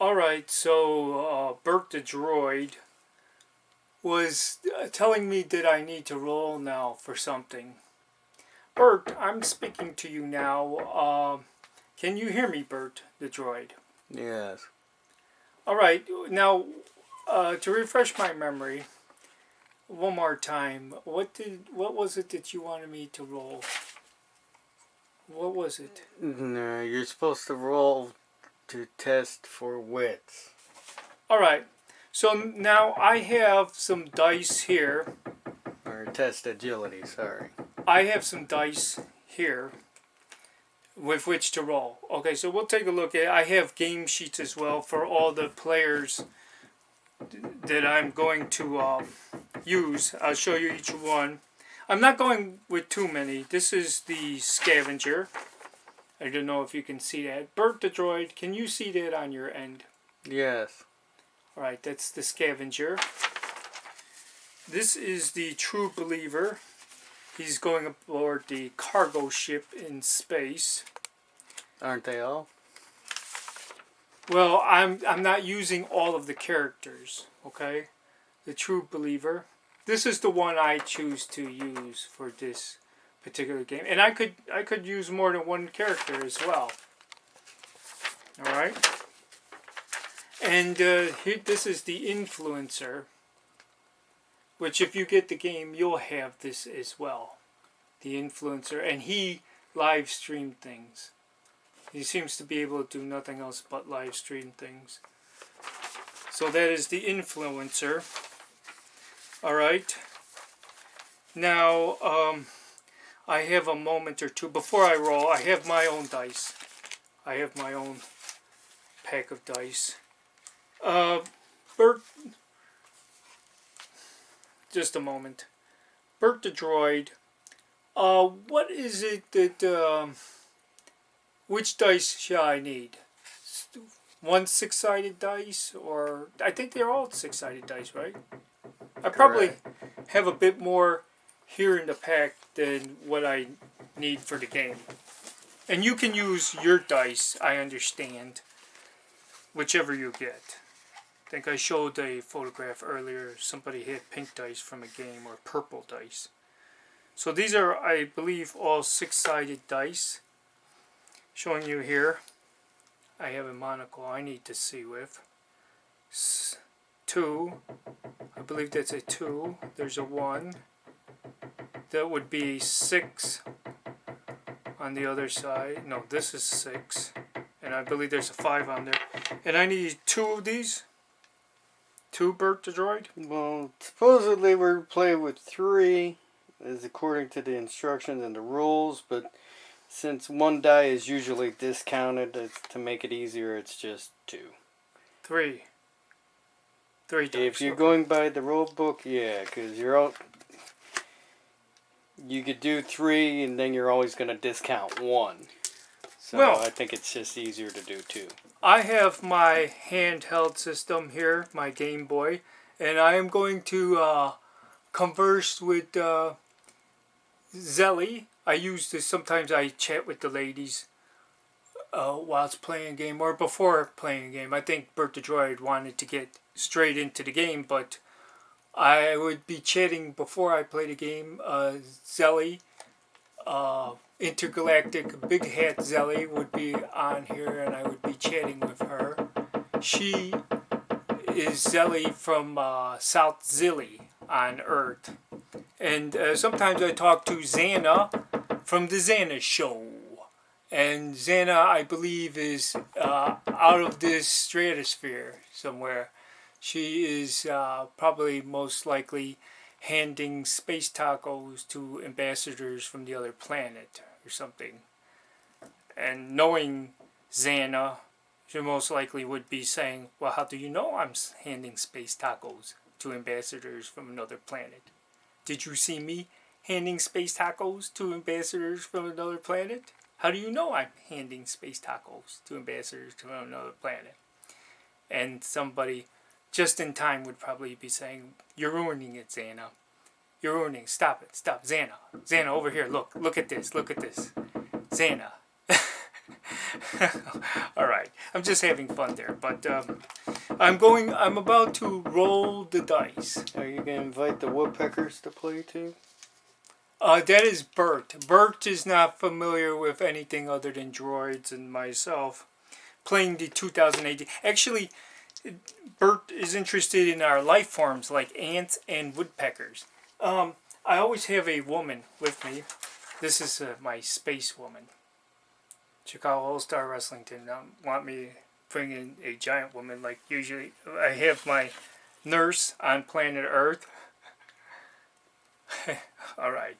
Alright, so Burt the Droid was telling me that I need to roll now for something. Burt, I'm speaking to you now. Can you hear me, Burt the Droid? Yes. Alright, now to refresh my memory, one more time, what was it that you wanted me to roll? What was it? No, you're supposed to roll to test for wits. Alright, so now I have some dice here. Or test agility, sorry. I have some dice here with which to roll. Okay, so we'll take a look at. I have game sheets as well for all the players that I'm going to use. I'll show you each one. I'm not going with too many. This is the scavenger. I don't know if you can see that. Burt the Droid, can you see that on your end? Yes. Alright, that's the scavenger. This is the true believer. He's going aboard the cargo ship in space. Aren't they all? Well, I'm not using all of the characters, okay? The true believer. This is the one I choose to use for this particular game, and I could use more than one character as well. All right. And here, this is the influencer, which if you get the game, you'll have this as well. The influencer, and he live stream things. He seems to be able to do nothing else but live stream things. So that is the influencer. Alright. Now, I have a moment or two. Before I roll, I have my own dice. I have my own pack of dice. Burt, just a moment. Burt the Droid. What is it that... which dice shall I need? One six-sided dice, or I think they're all six-sided dice, right? I probably have a bit more here in the pack than what I need for the game. And you can use your dice, I understand, whichever you get. I think I showed a photograph earlier. Somebody had pink dice from a game, or purple dice. So these are, I believe, all six-sided dice. Showing you here, I have a monocle I need to see with. 2, I believe that's a 2. There's a 1. That would be 6 on the other side. No, this is 6. And I believe there's a 5 on there. And I need 2 of these. 2, Burt the Droid? Well, supposedly we're playing with 3, as according to the instructions and the rules, but since one die is usually discounted, to make it easier, it's just 2. 3. 3 dice. If you're going by the rule book, yeah, because you're out. You could do 3, and then you're always going to discount 1. So well, I think it's just easier to do 2. I have my handheld system here, my Game Boy, and I am going to converse with Zelly. I use this, sometimes I chat with the ladies whilst playing a game, or before playing a game. I think Burt the Droid wanted to get straight into the game, but I would be chatting before I play the game. Zelly, Intergalactic Big Hat Zelly would be on here, and I would be chatting with her. She is Zelly from South Zilly on Earth. And sometimes I talk to Xana from the Xana Show. And Xana, I believe, is out of this stratosphere somewhere. She is probably most likely handing space tacos to ambassadors from the other planet or something. And knowing Xana, she most likely would be saying, well, how do you know I'm handing space tacos to ambassadors from another planet? Did you see me handing space tacos to ambassadors from another planet? How do you know I'm handing space tacos to ambassadors from another planet? And somebody just in time would probably be saying, you're ruining it, Xana. You're ruining, stop it, stop, Xana. Xana, over here, look at this, Xana. All right, I'm just having fun there, but I'm about to roll the dice. Are you gonna invite the woodpeckers to play too? That is Burt. Burt is not familiar with anything other than droids and myself. Playing the 2018. Actually, Burt is interested in our life forms like ants and woodpeckers. I always have a woman with me. This is my space woman. Chicago All-Star Wrestling team want me to bring in a giant woman like usually. I have my nurse on planet Earth. All right.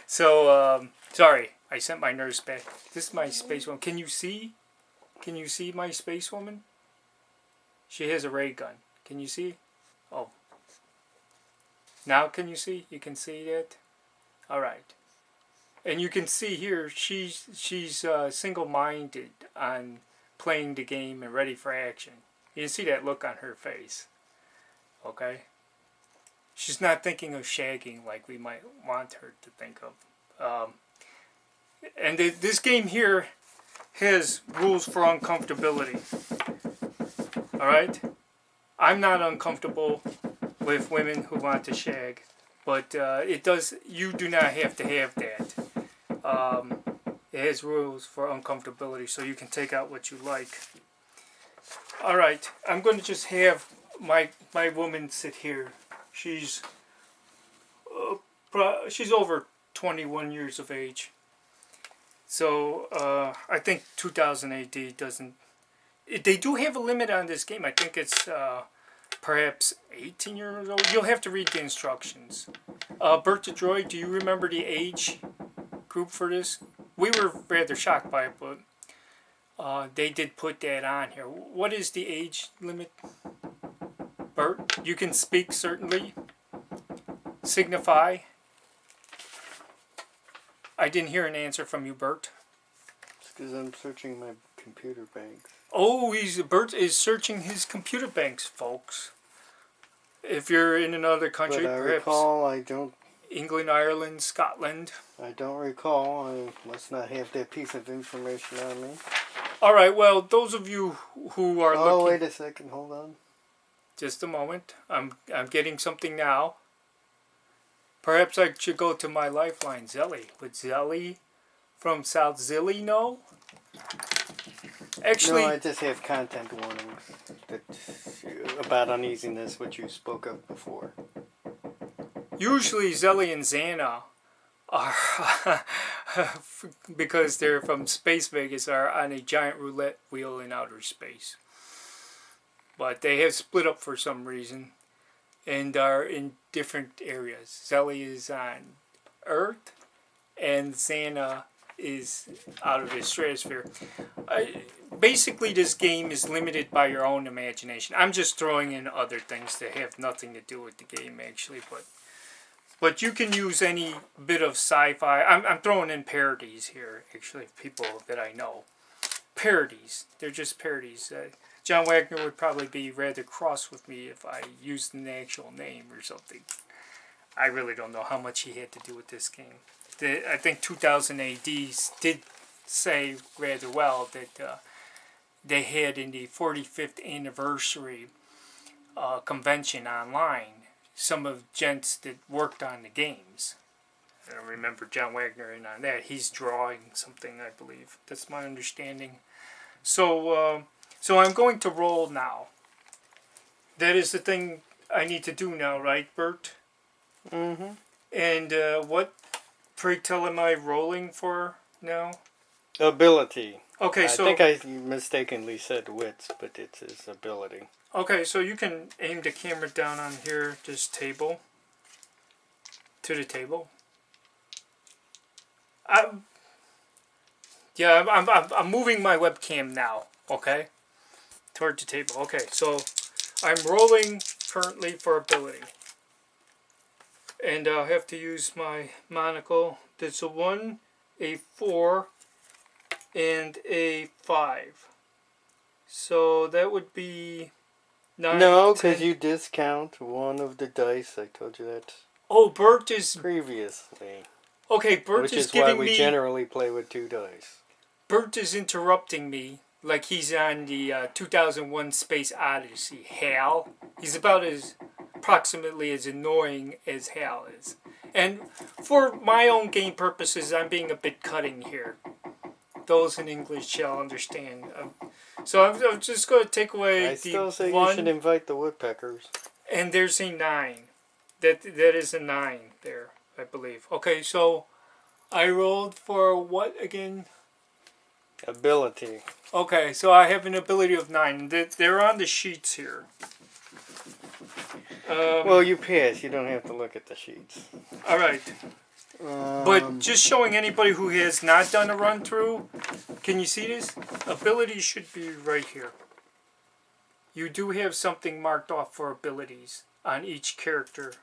So, sorry, I sent my nurse back. This is my space woman. Can you see? Can you see my space woman? She has a ray gun. Can you see? Oh. Now can you see? You can see that? All right. And you can see here, she's single-minded on playing the game and ready for action. You can see that look on her face. Okay? She's not thinking of shagging like we might want her to think of. And this game here has rules for uncomfortability. Alright? I'm not uncomfortable with women who want to shag. But you do not have to have that. It has rules for uncomfortability, so you can take out what you like. Alright, I'm going to just have my woman sit here. She's over 21 years of age. So I think 2000 AD doesn't... They do have a limit on this game. I think it's perhaps 18 years old. You'll have to read the instructions. Burt the Droid, do you remember the age group for this? We were rather shocked by it, but they did put that on here. What is the age limit? Burt, you can speak certainly. Signify. I didn't hear an answer from you, Burt. It's because I'm searching my computer banks. Oh, Burt is searching his computer banks, folks. If you're in another country, but I perhaps recall I don't. England, Ireland, Scotland. I don't recall. I must not have that piece of information on me. All right. Well, those of you who are looking. Oh, wait a second. Hold on. Just a moment. I'm getting something now. Perhaps I should go to my lifeline, Zelly. Would Zelly from South Zilly know? Actually, no, I just have content warnings about uneasiness, which you spoke of before. Usually Zelly and Xana are, because they're from Space Vegas, are on a giant roulette wheel in outer space. But they have split up for some reason and are in different areas. Zelly is on Earth and Xana is out of the stratosphere. Basically, this game is limited by your own imagination. I'm just throwing in other things that have nothing to do with the game, actually. But you can use any bit of sci-fi. I'm throwing in parodies here, actually, people that I know. Parodies. They're just parodies. John Wagner would probably be rather cross with me if I used an actual name or something. I really don't know how much he had to do with this game. I think 2000 AD did say rather well that they had in the 45th anniversary convention online some of gents that worked on the games. I remember John Wagner in on that. He's drawing something, I believe. That's my understanding. So I'm going to roll now. That is the thing I need to do now, right, Burt? Mm-hmm. And what, pray tell, am I rolling for now? Ability. Okay, so... I think I mistakenly said wits, but it's his ability. Okay, so you can aim the camera down on here, this table. To the table. I'm moving my webcam now, okay? Toward the table. Okay, so I'm rolling currently for ability. And I'll have to use my monocle. That's a 1, a 4, and a 5. So that would be 9. No, because you discount one of the dice. I told you that. Oh, Burt is... Previously. Okay, Burt which is is giving why we me... generally play with 2 dice. Burt is interrupting me like he's on the 2001 Space Odyssey. Hal. He's about as approximately as annoying as Hal is. And for my own game purposes, I'm being a bit cutting here. Those in English shall understand. So I'm just going to take away I still the say you should 1, invite the woodpeckers. and there's a 9. That is a 9 there, I believe. Okay, so I rolled for what again? Ability. Okay, so I have an ability of 9. They're on the sheets here. Well, you pass. You don't have to look at the sheets. All right. But just showing anybody who has not done a run through, can you see this? Abilities should be right here. You do have something marked off for abilities on each character.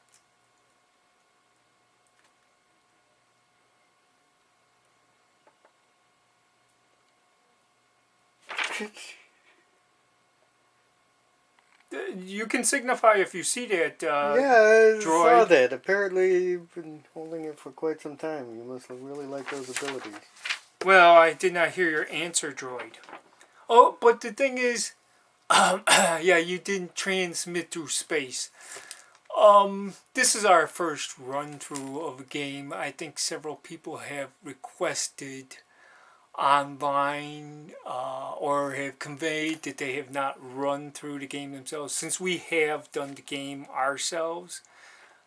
You can signify if you see that. Yeah, I saw Droid. that. Apparently, you've been holding it for quite some time. You must have really liked those abilities. Well, I did not hear your answer, Droid. Oh, but the thing is, yeah, you didn't transmit through space. This is our first run through of a game. I think several people have requested online or have conveyed that they have not run through the game themselves. Since we have done the game ourselves,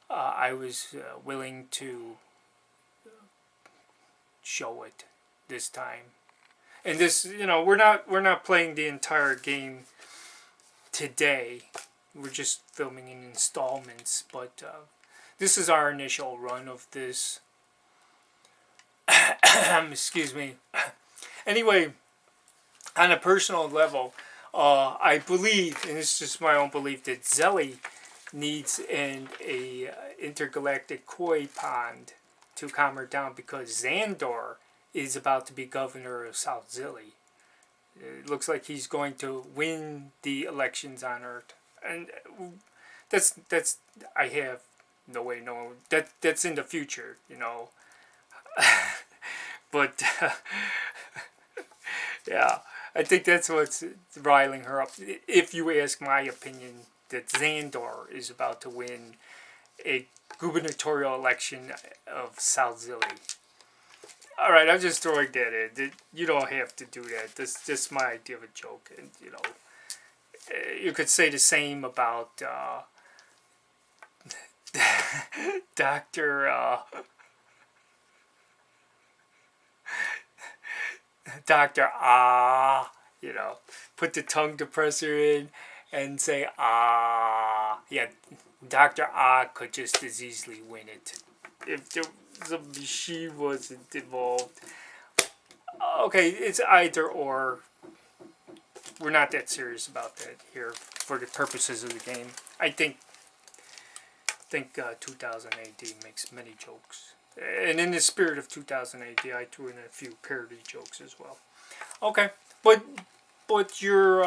I was willing to show it this time. And this, we're not playing the entire game today. We're just filming in installments, but this is our initial run of this. Excuse me. Anyway, on a personal level, I believe, and it's just my own belief, that Zelly needs a intergalactic koi pond to calm her down because Xandor is about to be governor of South Zilly. It looks like he's going to win the elections on Earth, and that's I have no way knowing that's in the future, but yeah, I think that's what's riling her up. If you ask my opinion, that Xandor is about to win a gubernatorial election of South Zilly. All right, I'm just throwing that in. You don't have to do that. That's just my idea of a joke, and you could say the same about Doctor Doctor put the tongue depressor in and say yeah, Doctor could just as easily win it if the machine wasn't involved. Okay, it's either or. We're not that serious about that here for the purposes of the game. I think 2000 AD makes many jokes. And in the spirit of 2000 AD, I threw in a few parody jokes as well. Okay, but your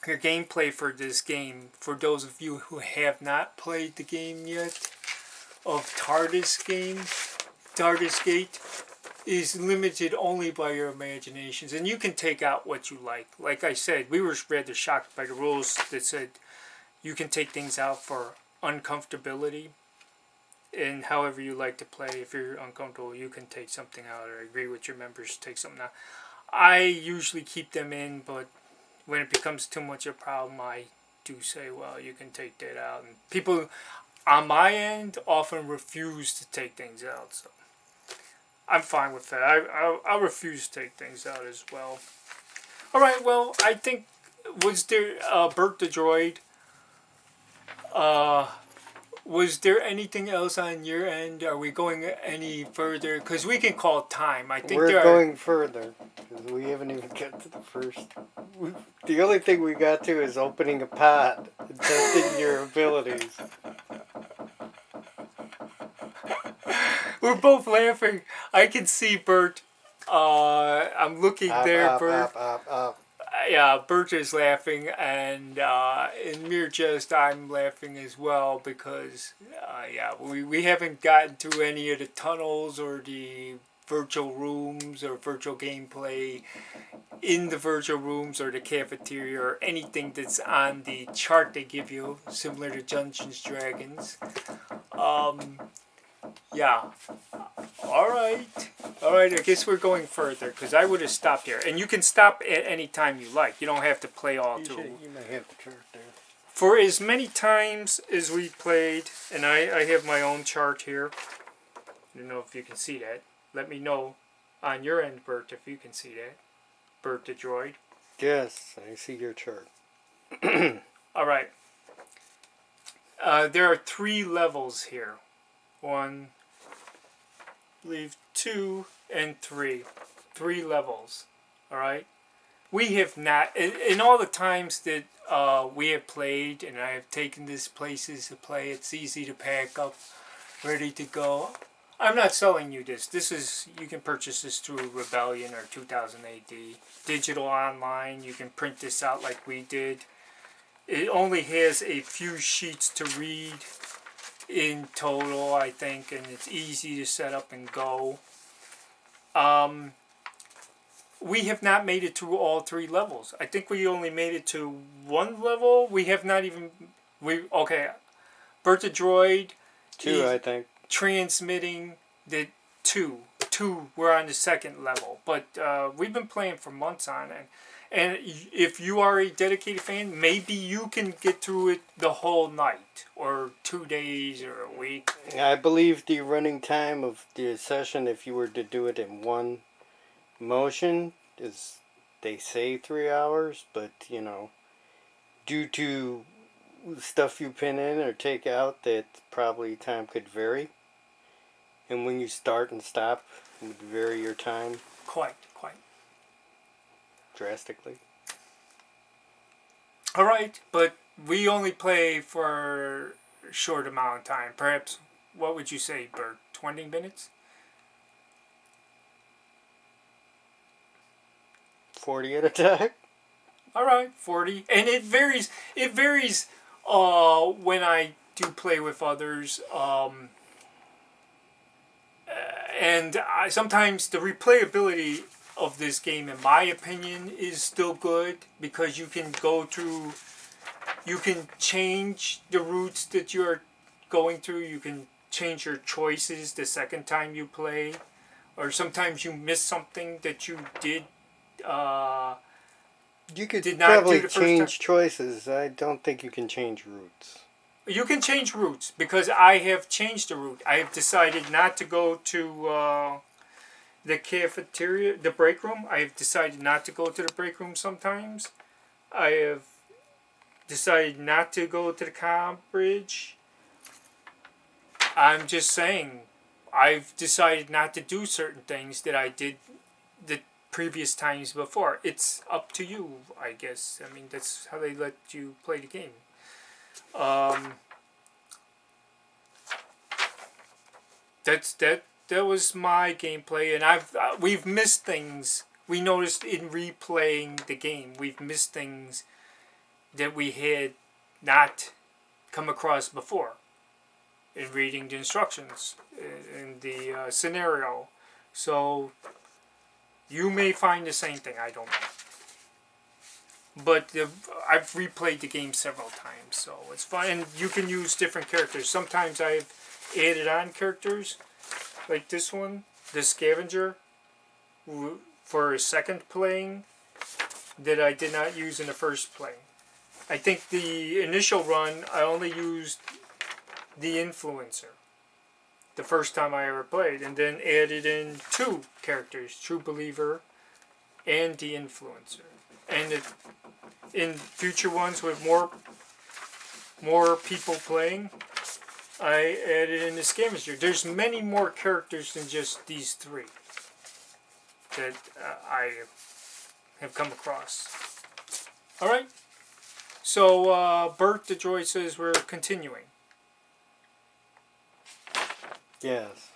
gameplay for this game, for those of you who have not played the game yet, of Tartarus Gate, is limited only by your imaginations, and you can take out what you like. Like I said, we were rather shocked by the rules that said you can take things out for uncomfortability, and however you like to play. If you're uncomfortable, you can take something out, or agree with your members, take something out. I usually keep them in, but when it becomes too much of a problem, I do say, well, you can take that out. And people on my end often refuse to take things out, so I'm fine with that. I'll refuse to take things out as well. Alright, well, I think, was there, Burt the Droid, was there anything else on your end? Are we going any further? Because we can call time. I think we're going further, because we haven't even got to the first. The only thing we got to is opening a pod and testing your abilities. We're both laughing. I can see Burt. I'm looking there, Burt. Yeah, Burt is laughing, and in mere jest, I'm laughing as well because, yeah, we haven't gotten to any of the tunnels or the virtual rooms or virtual gameplay in the virtual rooms or the cafeteria or anything that's on the chart they give you, similar to Dungeons Dragons. Yeah. All right. All right. I guess we're going further because I would have stopped here, and you can stop at any time you like. You don't have to play all You through. you may have the chart there. For as many times as we played, and I have my own chart here. I don't know if you can see that. Let me know on your end, Burt, if you can see that. Burt the droid. Yes, I see your chart. All right. There are 3 levels here. 1, I believe 2, and 3. 3 levels. All right. We have not, in all the times that we have played, and I have taken this places to play, it's easy to pack up, ready to go. I'm not selling you this. This is, you can purchase this through Rebellion or 2000 AD. Digital online, you can print this out like we did. It only has a few sheets to read in total, I think, and it's easy to set up and go. We have not made it through all 3 levels. I think we only made it to 1 level. We have not even... Okay. Burt the Droid... 2, I think. Transmitting the 2. 2, we're on the 2nd level. But we've been playing for months on it. And if you are a dedicated fan, maybe you can get through it the whole night. Or 2 days or a week. I believe the running time of the session, if you were to do it in one motion, is, they say 3 hours, but you know, due to stuff you pin in or take out, that probably time could vary, and when you start and stop, it would vary your time Quite. drastically. Alright, but we only play for a short amount of time. Perhaps, what would you say, Burt? 20 minutes? 40 at a time. All right, 40, and it varies. It varies when I do play with others, and sometimes the replayability of this game, in my opinion, is still good because you can go through. You can change the routes that you're going through. You can change your choices the second time you play, or sometimes you miss something that you did. You could Did not probably do the first change choices. I don't think you can change routes. You can change routes because I have changed the route. I have decided not to go to the cafeteria, the break room. I have decided not to go to the break room sometimes. I have decided not to go to the comm bridge. I'm just saying, I've decided not to do certain things that I did the previous times before. It's up to you, I guess. I mean, that's how they let you play the game. That was my gameplay, and we've missed things. We noticed in replaying the game, we've missed things that we had not come across before in reading the instructions in the scenario. So you may find the same thing. I don't know. But I've replayed the game several times, so it's fun. And you can use different characters. Sometimes I've added on characters, like this one, the scavenger, for a second playing that I did not use in the first playing. I think the initial run, I only used the influencer the first time I ever played, and then added in 2 characters, True Believer and the influencer. And in future ones with more people playing, I added in the scavenger. There's many more characters than just these 3 that I have come across. Alright, so Burt the Droid says we're continuing. Yes.